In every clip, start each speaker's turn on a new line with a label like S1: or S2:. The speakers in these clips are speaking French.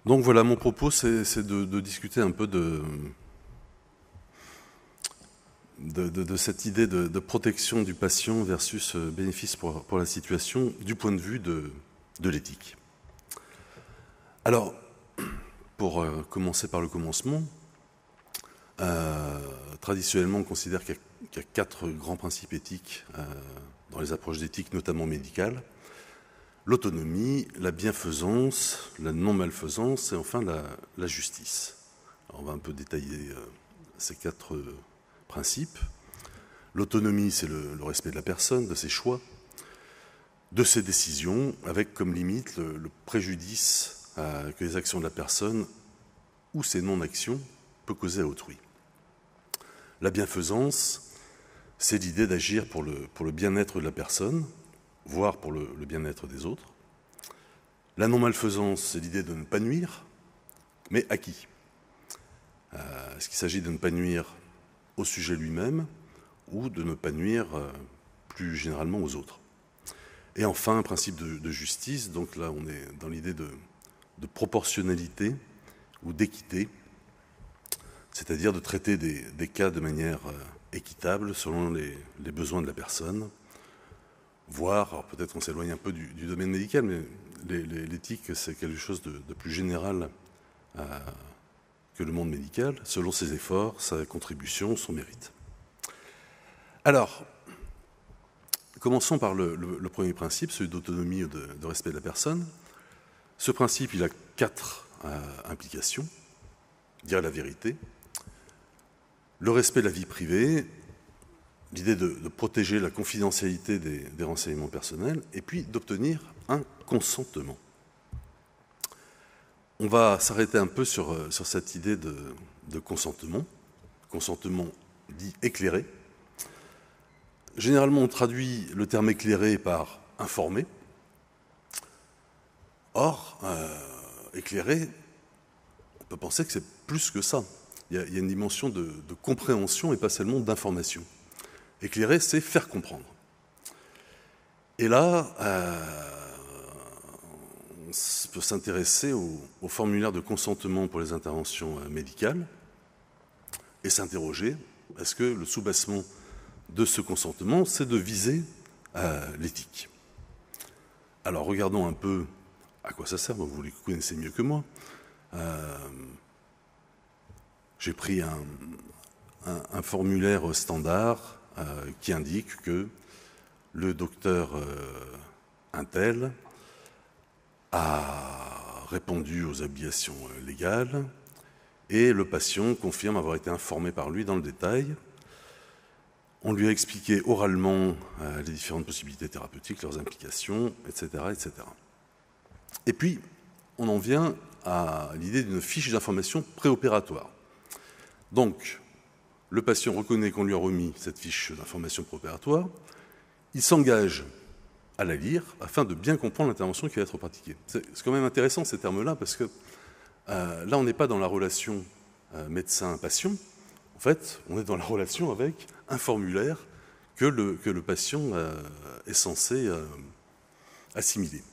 S1: Donc voilà, mon propos, c'est de discuter un peu de cette idée de protection du patient versus bénéfice pour la situation du point de vue de l'éthique. Alors, pour commencer par le commencement, traditionnellement, on considère qu'il y a 4 grands principes éthiques dans les approches d'éthique, notamment médicales. L'autonomie, la bienfaisance, la non-malfaisance et enfin la justice. Alors on va un peu détailler ces 4 principes. L'autonomie, c'est le respect de la personne, de ses choix, de ses décisions, avec comme limite le préjudice que les actions de la personne ou ses non-actions peuvent causer à autrui. La bienfaisance, c'est l'idée d'agir pour le bien-être de la personne, voire pour le bien-être des autres. La non-malfaisance, c'est l'idée de ne pas nuire, mais à qui ? Est-ce qu'il s'agit de ne pas nuire au sujet lui-même ou de ne pas nuire plus généralement aux autres ? Et enfin, un principe de justice, donc là on est dans l'idée de proportionnalité ou d'équité, c'est-à-dire de traiter des cas de manière équitable selon les besoins de la personne, voire, alors peut-être qu'on s'éloigne un peu du domaine médical, mais l'éthique, c'est quelque chose de plus général que le monde médical, selon ses efforts, sa contribution, son mérite. Alors, commençons par le premier principe, celui d'autonomie ou de respect de la personne. Ce principe, il a 4 implications. Dire la vérité, le respect de la vie privée, l'idée de protéger la confidentialité des renseignements personnels, et puis d'obtenir un consentement. On va s'arrêter un peu sur cette idée de consentement dit éclairé. Généralement, on traduit le terme éclairé par informé. Or, éclairé, on peut penser que c'est plus que ça. Il y a une dimension de compréhension et pas seulement d'information. Éclairer, c'est faire comprendre. Et là, on peut s'intéresser au formulaire de consentement pour les interventions médicales et s'interroger, est-ce que le soubassement de ce consentement, c'est de viser l'éthique ? Alors, regardons un peu à quoi ça sert, vous les connaissez mieux que moi. J'ai pris un formulaire standard qui indique que le docteur Untel a répondu aux obligations légales et le patient confirme avoir été informé par lui dans le détail. On lui a expliqué oralement les différentes possibilités thérapeutiques, leurs implications, etc., etc. Et puis, on en vient à l'idée d'une fiche d'information préopératoire. Donc, le patient reconnaît qu'on lui a remis cette fiche d'information préopératoire, il s'engage à la lire afin de bien comprendre l'intervention qui va être pratiquée. C'est quand même intéressant ces termes-là parce que là, on n'est pas dans la relation médecin-patient. En fait, on est dans la relation avec un formulaire que le patient est censé assimiler.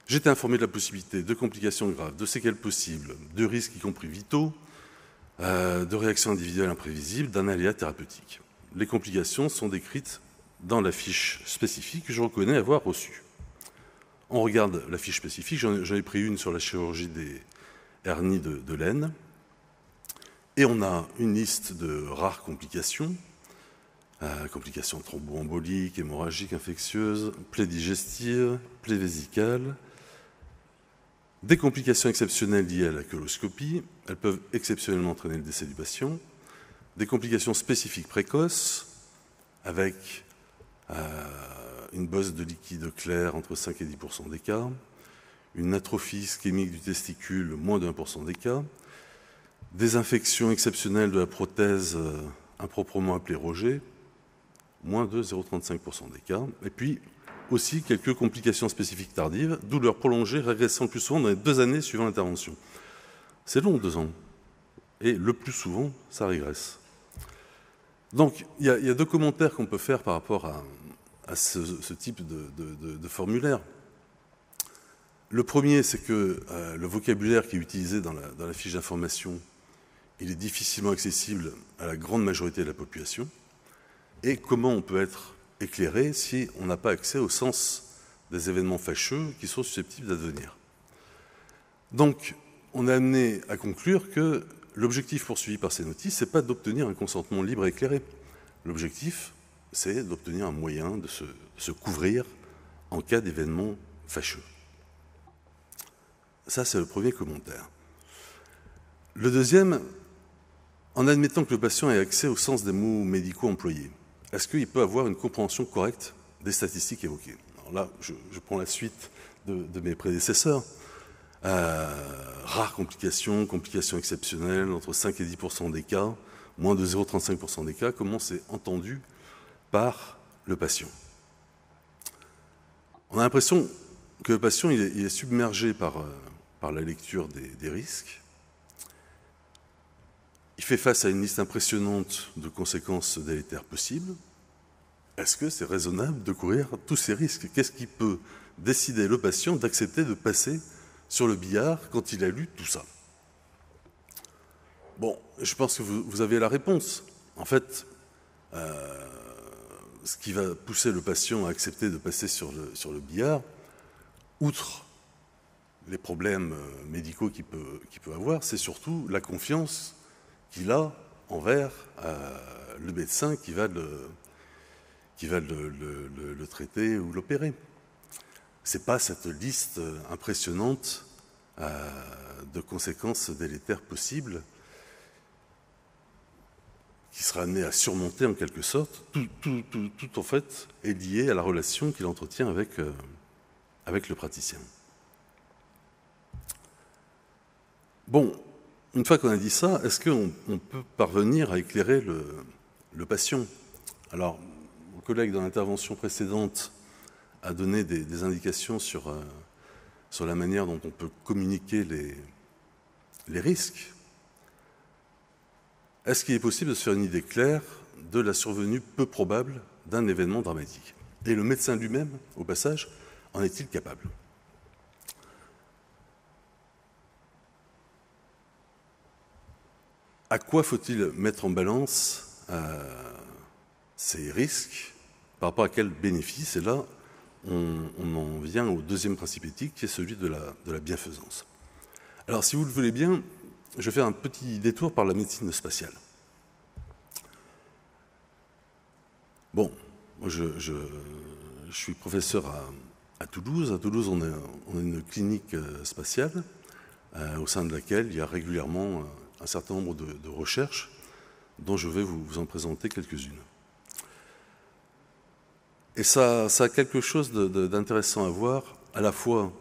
S1: J'étais informé de la possibilité de complications graves, de séquelles possibles, de risques y compris vitaux, de réactions individuelles imprévisibles, d'un aléa thérapeutique. Les complications sont décrites dans la fiche spécifique que je reconnais avoir reçue. On regarde la fiche spécifique, j'en ai pris une sur la chirurgie des hernies de l'aine, et on a une liste de rares complications, complications thromboemboliques, hémorragiques, infectieuses, plaies digestives, plaies vésicales, des complications exceptionnelles liées à la coloscopie, elles peuvent exceptionnellement entraîner le décès du patient, des complications spécifiques précoces, avec une bosse de liquide clair entre 5 et 10% des cas, une atrophie ischémique du testicule, moins de 1% des cas, des infections exceptionnelles de la prothèse improprement appelée Roger, moins de 0,35% des cas, et puis aussi quelques complications spécifiques tardives, douleurs prolongées régressant le plus souvent dans les 2 années suivant l'intervention. C'est long, 2 ans, et le plus souvent, ça régresse. Donc, il y a 2 commentaires qu'on peut faire par rapport à ce type de formulaire. Le premier, c'est que le vocabulaire qui est utilisé dans la fiche d'information, il est difficilement accessible à la grande majorité de la population. Et comment on peut être éclairé si on n'a pas accès au sens des événements fâcheux qui sont susceptibles d'advenir. Donc, on est amené à conclure que l'objectif poursuivi par ces notices, ce n'est pas d'obtenir un consentement libre et éclairé. L'objectif, c'est d'obtenir un moyen de se couvrir en cas d'événements fâcheux. Ça, c'est le premier commentaire. Le deuxième, en admettant que le patient ait accès au sens des mots médicaux employés, est-ce qu'il peut avoir une compréhension correcte des statistiques évoquées? Alors là, je prends la suite de mes prédécesseurs. Rares complications, complications exceptionnelles, entre 5 et 10% des cas, moins de 0,35% des cas, comment c'est entendu par le patient. On a l'impression que le patient il est submergé par la lecture des risques. Il fait face à une liste impressionnante de conséquences délétères possibles. Est-ce que c'est raisonnable de courir tous ces risques? Qu'est-ce qui peut décider le patient d'accepter de passer sur le billard quand il a lu tout ça? Bon, je pense que vous avez la réponse. En fait, ce qui va pousser le patient à accepter de passer sur le billard, outre les problèmes médicaux qu'il peut avoir, c'est surtout la confiance qu'il a envers le médecin qui va le traiter ou l'opérer. Ce n'est pas cette liste impressionnante de conséquences délétères possibles qui sera amené à surmonter en quelque sorte. Tout en fait est lié à la relation qu'il entretient avec le praticien. Bon, une fois qu'on a dit ça, est-ce qu'on peut parvenir à éclairer le patient? Alors, mon collègue dans l'intervention précédente a donné des indications sur la manière dont on peut communiquer les risques. Est-ce qu'il est possible de se faire une idée claire de la survenue peu probable d'un événement dramatique? Et le médecin lui-même, au passage, en est-il capable? À quoi faut-il mettre en balance ces risques par rapport à quels bénéfices? Et là, on en vient au deuxième principe éthique, qui est celui de la bienfaisance. Alors, si vous le voulez bien, je vais faire un petit détour par la médecine spatiale. Bon, je suis professeur à Toulouse. À Toulouse, on a une clinique spatiale au sein de laquelle il y a régulièrement un certain nombre de recherches dont je vais vous en présenter quelques-unes. Et ça a quelque chose d'intéressant à voir, à la fois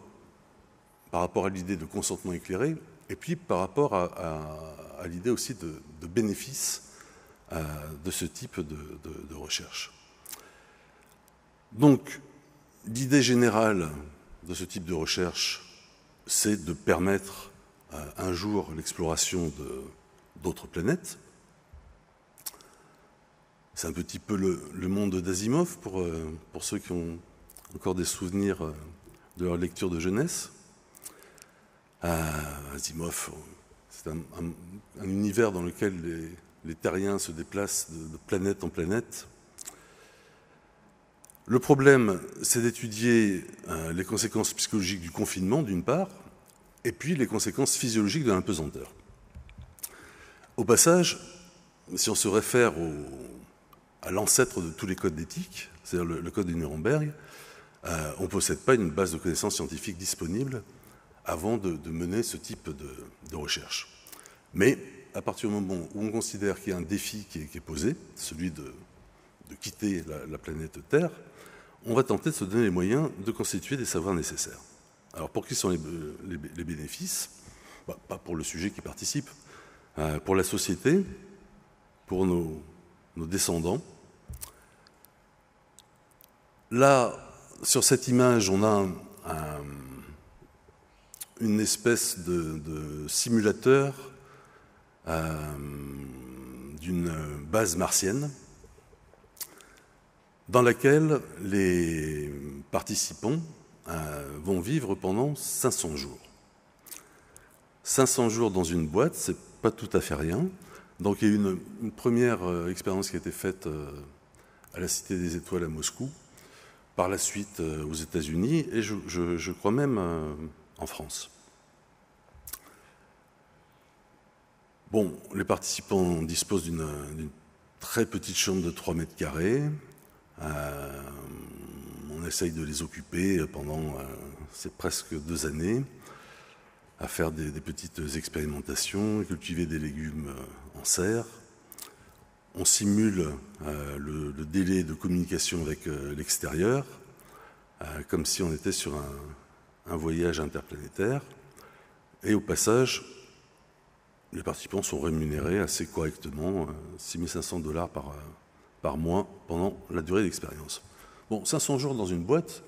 S1: par rapport à l'idée de consentement éclairé, et puis par rapport à l'idée aussi de bénéfice de ce type de recherche. Donc, l'idée générale de ce type de recherche, c'est de permettre un jour l'exploration d'autres planètes. C'est un petit peu le monde d'Asimov pour ceux qui ont encore des souvenirs de leur lecture de jeunesse. Asimov, c'est un univers dans lequel les terriens se déplacent de planète en planète. Le problème, c'est d'étudier les conséquences psychologiques du confinement, d'une part, et puis les conséquences physiologiques de l'impesanteur. Au passage, si on se réfère à l'ancêtre de tous les codes d'éthique, c'est-à-dire le code de Nuremberg, on ne possède pas une base de connaissances scientifiques disponible avant de mener ce type de recherche. Mais à partir du moment où on considère qu'il y a un défi qui est posé, celui de quitter la planète Terre, on va tenter de se donner les moyens de constituer des savoirs nécessaires. Alors pour qui sont les bénéfices? Pas pour le sujet qui participe, pour la société, pour nos descendants. Là, sur cette image, on a une espèce de simulateur d'une base martienne dans laquelle les participants vont vivre pendant 500 jours. 500 jours dans une boîte, c'est pas tout à fait rien. Donc il y a eu une première expérience qui a été faite à la Cité des Étoiles à Moscou, par la suite aux États-Unis et je crois même en France. Bon, les participants disposent d'une très petite chambre de 3 mètres carrés. On essaye de les occuper pendant c'est presque 2 années, à faire des petites expérimentations, cultiver des légumes en serre. On simule le délai de communication avec l'extérieur, comme si on était sur un voyage interplanétaire. Et au passage, les participants sont rémunérés assez correctement, 6 500 $ par mois pendant la durée d'expérience. Bon, 500 jours dans une boîte,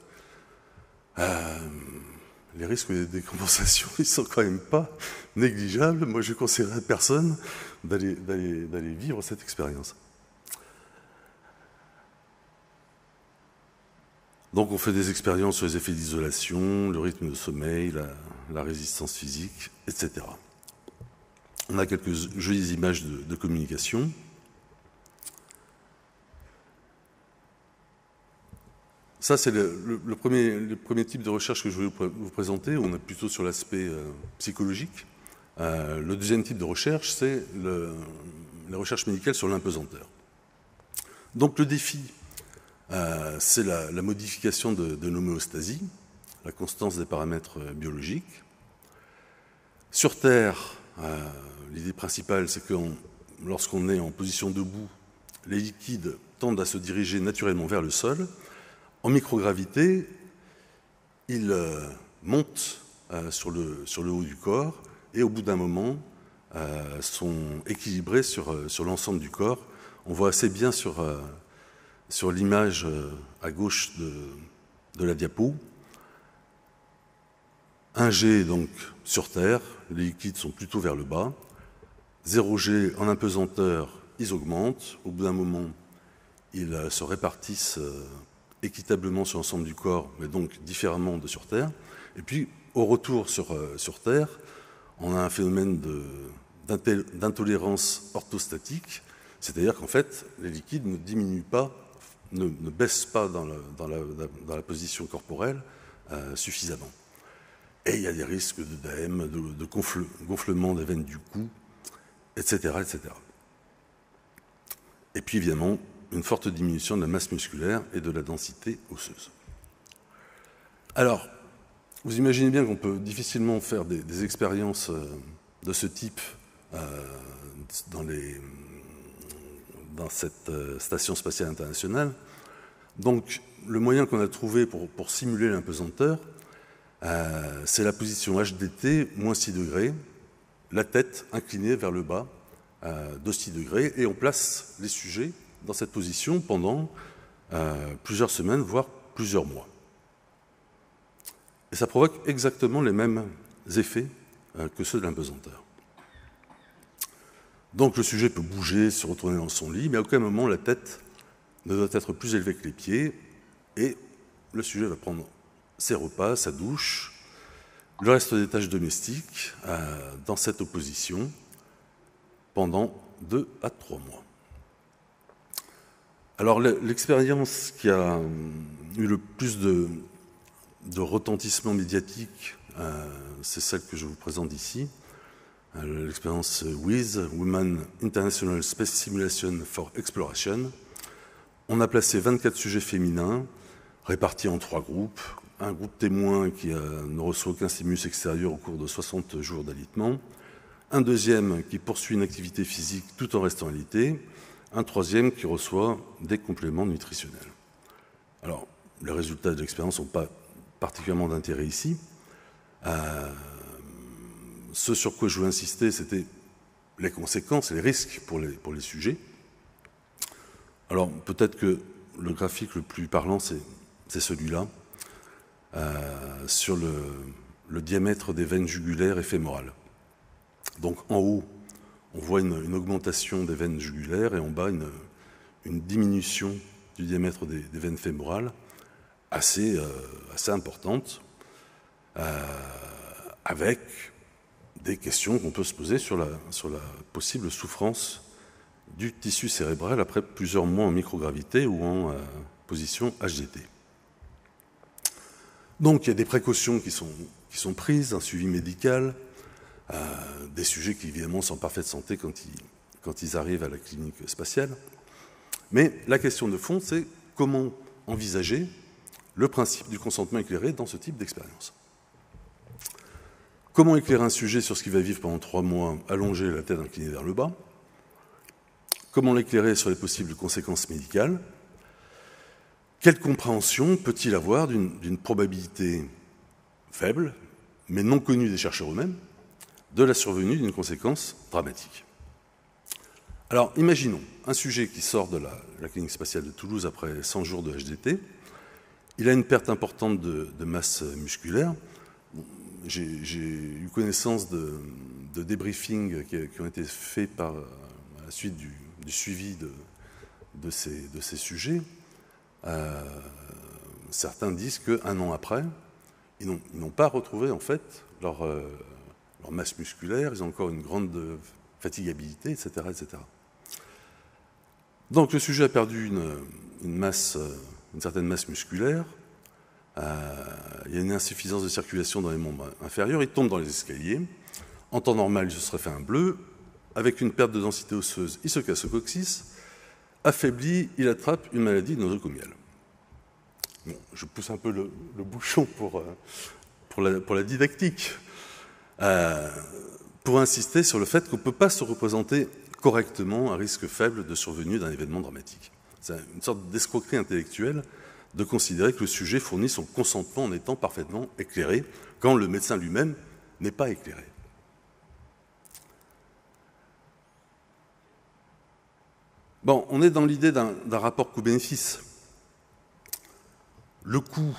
S1: les risques de décompensation, ils sont quand même pas négligeables. Moi, je ne conseillerais à personne d'aller vivre cette expérience. Donc, on fait des expériences sur les effets d'isolation, le rythme de sommeil, la résistance physique, etc. On a quelques jolies images de communication. Ça, c'est le premier type de recherche que je voulais vous présenter. On est plutôt sur l'aspect psychologique. Le deuxième type de recherche, c'est la recherche médicale sur l'impesanteur. Donc le défi, c'est la modification de l'homéostasie, la constance des paramètres biologiques. Sur Terre, l'idée principale, c'est que lorsqu'on est en position debout, les liquides tendent à se diriger naturellement vers le sol. En microgravité, ils montent sur le haut du corps et au bout d'un moment sont équilibrés sur l'ensemble du corps. On voit assez bien sur l'image à gauche de la diapo. 1 G donc sur Terre, les liquides sont plutôt vers le bas. 0 G en impesanteur, ils augmentent. Au bout d'un moment, ils se répartissent équitablement sur l'ensemble du corps, mais donc différemment de sur Terre. Et puis, au retour sur Terre, on a un phénomène d'intolérance orthostatique, c'est-à-dire qu'en fait, les liquides ne diminuent pas, ne baissent pas dans la position corporelle suffisamment. Et il y a des risques d'œdème, de gonflement des veines du cou, etc., etc. Et puis, évidemment, une forte diminution de la masse musculaire et de la densité osseuse. Alors, vous imaginez bien qu'on peut difficilement faire des expériences de ce type dans cette station spatiale internationale. Donc, le moyen qu'on a trouvé pour simuler l'impesanteur, c'est la position HDT, moins 6 degrés, la tête inclinée vers le bas de 6 degrés, et on place les sujets dans cette position pendant plusieurs semaines, voire plusieurs mois. Et ça provoque exactement les mêmes effets que ceux de l'impesanteur. Donc le sujet peut bouger, se retourner dans son lit, mais à aucun moment la tête ne doit être plus élevée que les pieds, et le sujet va prendre ses repas, sa douche, le reste des tâches domestiques dans cette opposition pendant 2 à 3 mois. Alors l'expérience qui a eu le plus de retentissement médiatique, c'est celle que je vous présente ici, l'expérience WISS, Women International Space Simulation for Exploration. On a placé 24 sujets féminins répartis en 3 groupes. Un groupe témoin qui ne reçoit aucun stimulus extérieur au cours de 60 jours d'alitement. Un deuxième qui poursuit une activité physique tout en restant alité. Un troisième qui reçoit des compléments nutritionnels. Alors, les résultats de l'expérience n'ont pas particulièrement d'intérêt ici. Ce sur quoi je veux insister, c'était les conséquences et les risques pour les sujets. Alors, peut-être que le graphique le plus parlant, c'est celui-là, sur le diamètre des veines jugulaires et fémorales. Donc, en haut, on voit une augmentation des veines jugulaires et en bas, une diminution du diamètre des veines fémorales. assez importante, avec des questions qu'on peut se poser sur la possible souffrance du tissu cérébral après plusieurs mois en microgravité ou en position HDT. Donc il y a des précautions qui sont prises, un suivi médical, des sujets qui évidemment sont en parfaite santé quand ils arrivent à la clinique spatiale. Mais la question de fond, c'est comment envisager le principe du consentement éclairé dans ce type d'expérience. Comment éclairer un sujet sur ce qu'il va vivre pendant 3 mois, allongé, la tête inclinée vers le bas? Comment l'éclairer sur les possibles conséquences médicales? Quelle compréhension peut-il avoir d'une probabilité faible, mais non connue des chercheurs eux-mêmes, de la survenue d'une conséquence dramatique? Alors, imaginons un sujet qui sort de la clinique spatiale de Toulouse après 100 jours de HDT. Il a une perte importante de masse musculaire. J'ai eu connaissance de débriefings qui ont été faits à la suite du suivi de ces sujets. Certains disent qu'un an après, ils n'ont pas retrouvé en fait leur masse musculaire, ils ont encore une grande fatigabilité, etc., etc. Donc le sujet a perdu une certaine masse musculaire, il y a une insuffisance de circulation dans les membres inférieurs, il tombe dans les escaliers. En temps normal, il se serait fait un bleu. Avec une perte de densité osseuse, il se casse le coccyx. Affaibli, il attrape une maladie nosocomiale. Bon, je pousse un peu le bouchon pour la didactique, pour insister sur le fait qu'on ne peut pas se représenter correctement un risque faible de survenue d'un événement dramatique. C'est une sorte d'escroquerie intellectuelle de considérer que le sujet fournit son consentement en étant parfaitement éclairé, quand le médecin lui-même n'est pas éclairé. Bon, on est dans l'idée d'un rapport coût-bénéfice. Le coût,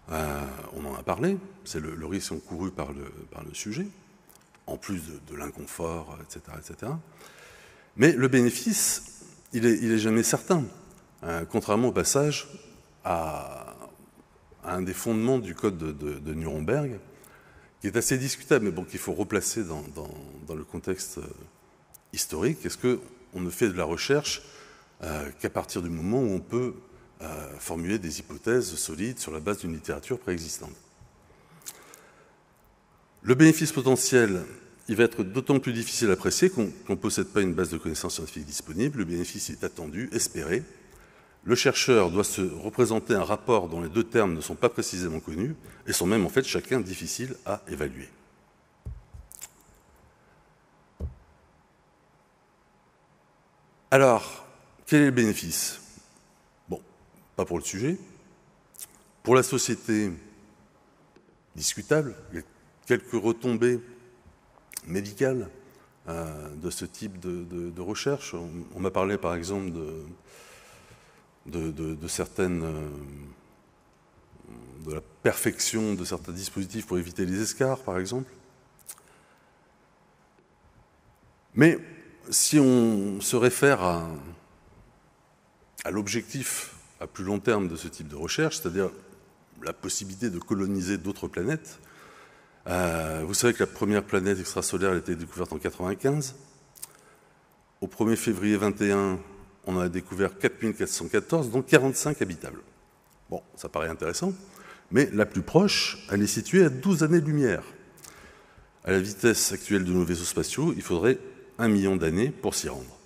S1: on en a parlé, c'est le risque encouru par le sujet, en plus de l'inconfort, etc., etc. Mais le bénéfice, il est jamais certain, contrairement au passage à un des fondements du code de Nuremberg, qui est assez discutable, mais bon, qu'il faut replacer dans le contexte historique. Est-ce qu'on ne fait de la recherche qu'à partir du moment où on peut formuler des hypothèses solides sur la base d'une littérature préexistante? Le bénéfice potentiel, il va être d'autant plus difficile à apprécier qu'on ne possède pas une base de connaissances scientifiques disponible. Le bénéfice est attendu, espéré. Le chercheur doit se représenter un rapport dont les deux termes ne sont pas précisément connus et sont même en fait chacun difficiles à évaluer. Alors, quel est le bénéfice? Bon, pas pour le sujet. Pour la société, discutable. Il y a quelques retombées médicales de ce type de recherche. On m'a parlé par exemple de la perfection de certains dispositifs pour éviter les escarres, par exemple. Mais si on se réfère à l'objectif à plus long terme de ce type de recherche, c'est-à-dire la possibilité de coloniser d'autres planètes, vous savez que la première planète extrasolaire a été découverte en 1995. Au 1er février 2021, on en a découvert 4414, donc 45 habitables. Bon, ça paraît intéressant, mais la plus proche, elle est située à 12 années-lumière. À la vitesse actuelle de nos vaisseaux spatiaux, il faudrait 1 million d'années pour s'y rendre.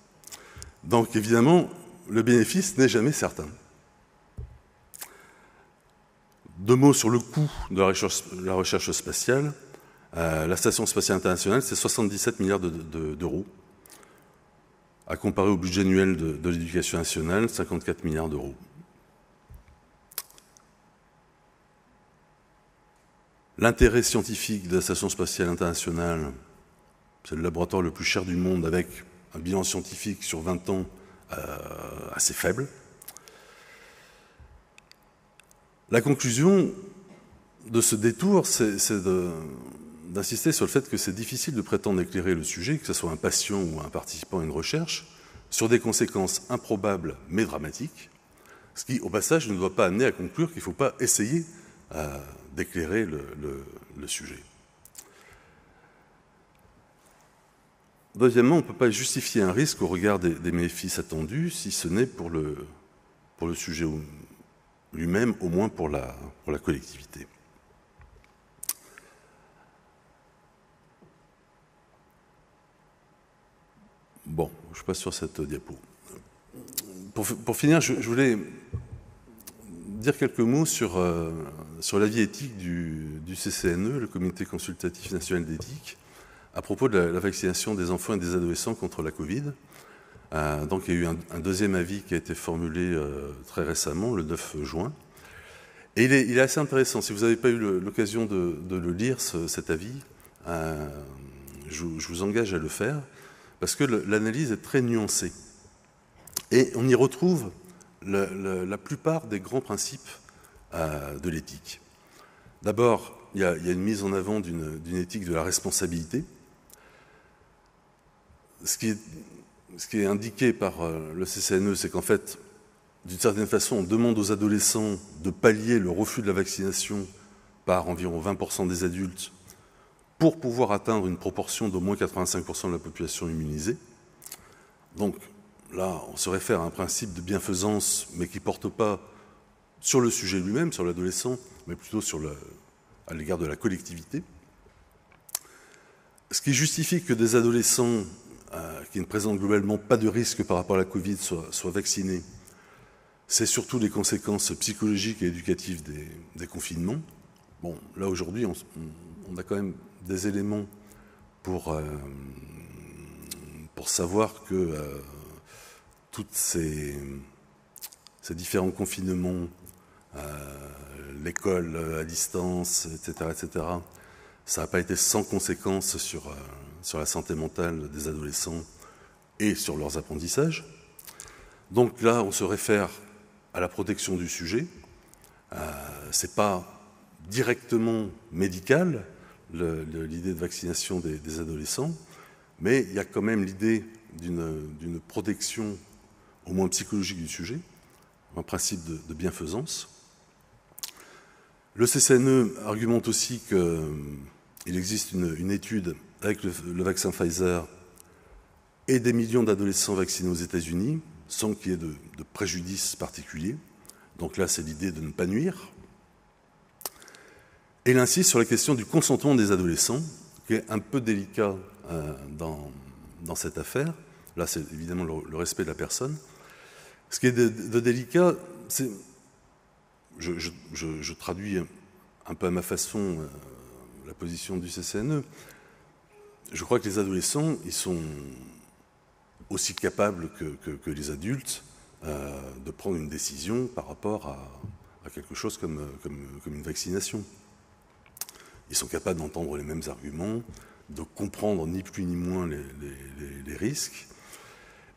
S1: Donc évidemment, le bénéfice n'est jamais certain. 2 mots sur le coût de la recherche spatiale. La Station spatiale internationale, c'est 77 milliards d'euros. À comparer au budget annuel de l'éducation nationale, 54 milliards d'euros. L'intérêt scientifique de la Station spatiale internationale, c'est le laboratoire le plus cher du monde avec un bilan scientifique sur 20 ans assez faible. La conclusion de ce détour, c'est d'insister sur le fait que c'est difficile de prétendre éclairer le sujet, que ce soit un patient ou un participant à une recherche, sur des conséquences improbables mais dramatiques, Ce qui, au passage, ne doit pas amener à conclure qu'il ne faut pas essayer d'éclairer le sujet. Deuxièmement, on ne peut pas justifier un risque au regard des bénéfices attendus, si ce n'est pour le sujet lui-même, au moins pour la collectivité. Bon, je passe sur cette diapo. Pour finir, je voulais dire quelques mots sur l'avis éthique du CCNE, le Comité consultatif national d'éthique, à propos de la vaccination des enfants et des adolescents contre la Covid. Donc il y a eu un deuxième avis qui a été formulé très récemment, le 9 juin. Et il est assez intéressant. Si vous n'avez pas eu l'occasion de le lire, cet avis, je vous engage à le faire, parce que l'analyse est très nuancée. Et on y retrouve la plupart des grands principes de l'éthique. D'abord, il y a une mise en avant d'une éthique de la responsabilité. Ce qui est indiqué par le CCNE, c'est qu'en fait, d'une certaine façon, on demande aux adolescents de pallier le refus de la vaccination par environ 20% des adultes pour pouvoir atteindre une proportion d'au moins 85% de la population immunisée. Donc là, on se réfère à un principe de bienfaisance, mais qui ne porte pas sur le sujet lui-même, sur l'adolescent, mais plutôt à l'égard de la collectivité. Ce qui justifie que des adolescents qui ne présentent globalement pas de risque par rapport à la Covid soient vaccinés, c'est surtout les conséquences psychologiques et éducatives des confinements. Bon, là aujourd'hui, on a quand même des éléments pour savoir que tous ces différents confinements, l'école à distance, etc., ça n'a pas été sans conséquences sur la santé mentale des adolescents et sur leurs apprentissages. Donc là, on se réfère à la protection du sujet. Ce n'est pas directement médical, l'idée de vaccination des adolescents, mais il y a quand même l'idée d'une protection, au moins psychologique, du sujet, un principe de bienfaisance. Le CCNE argumente aussi qu'il existe une étude avec le vaccin Pfizer et des millions d'adolescents vaccinés aux États-Unis, sans qu'il y ait de préjudice particulier. Donc là, c'est l'idée de ne pas nuire. Et il insiste sur la question du consentement des adolescents, qui est un peu délicat dans cette affaire. Là, c'est évidemment le respect de la personne. Ce qui est de délicat, c'est... Je traduis un peu à ma façon la position du CCNE. Je crois que les adolescents, ils sont aussi capables que les adultes de prendre une décision par rapport à quelque chose comme une vaccination. Ils sont capables d'entendre les mêmes arguments, de comprendre ni plus ni moins les risques.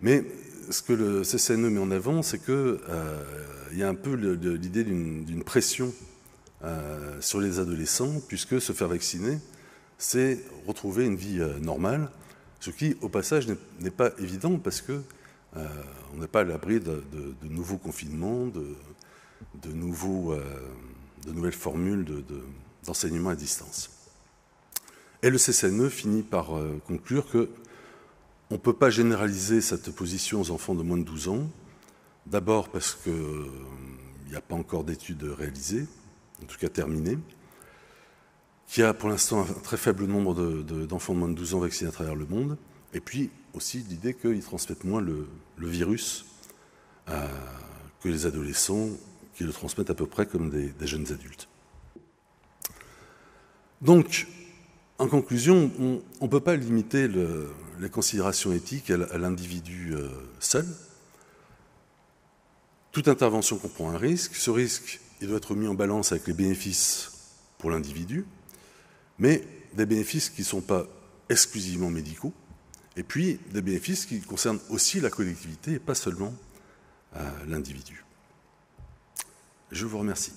S1: Mais ce que le CCNE met en avant, c'est qu'il y a un peu l'idée d'une pression sur les adolescents, puisque se faire vacciner, c'est retrouver une vie normale, ce qui, au passage, n'est pas évident, parce qu'on n'est pas à l'abri de nouveaux confinements, de nouvelles formules d'enseignement à distance. Et le CCNE finit par conclure qu'on ne peut pas généraliser cette position aux enfants de moins de 12 ans, d'abord parce qu'il n'y a pas encore d'études réalisées, en tout cas terminées, qu'il y a pour l'instant un très faible nombre d'enfants de moins de 12 ans vaccinés à travers le monde, et puis aussi l'idée qu'ils transmettent moins le virus que les adolescents, qui le transmettent à peu près comme des jeunes adultes. Donc, en conclusion, on ne peut pas limiter les considérations éthiques à l'individu seul. Toute intervention comprend un risque. Ce risque, il doit être mis en balance avec les bénéfices pour l'individu, mais des bénéfices qui ne sont pas exclusivement médicaux, et puis des bénéfices qui concernent aussi la collectivité et pas seulement l'individu. Je vous remercie.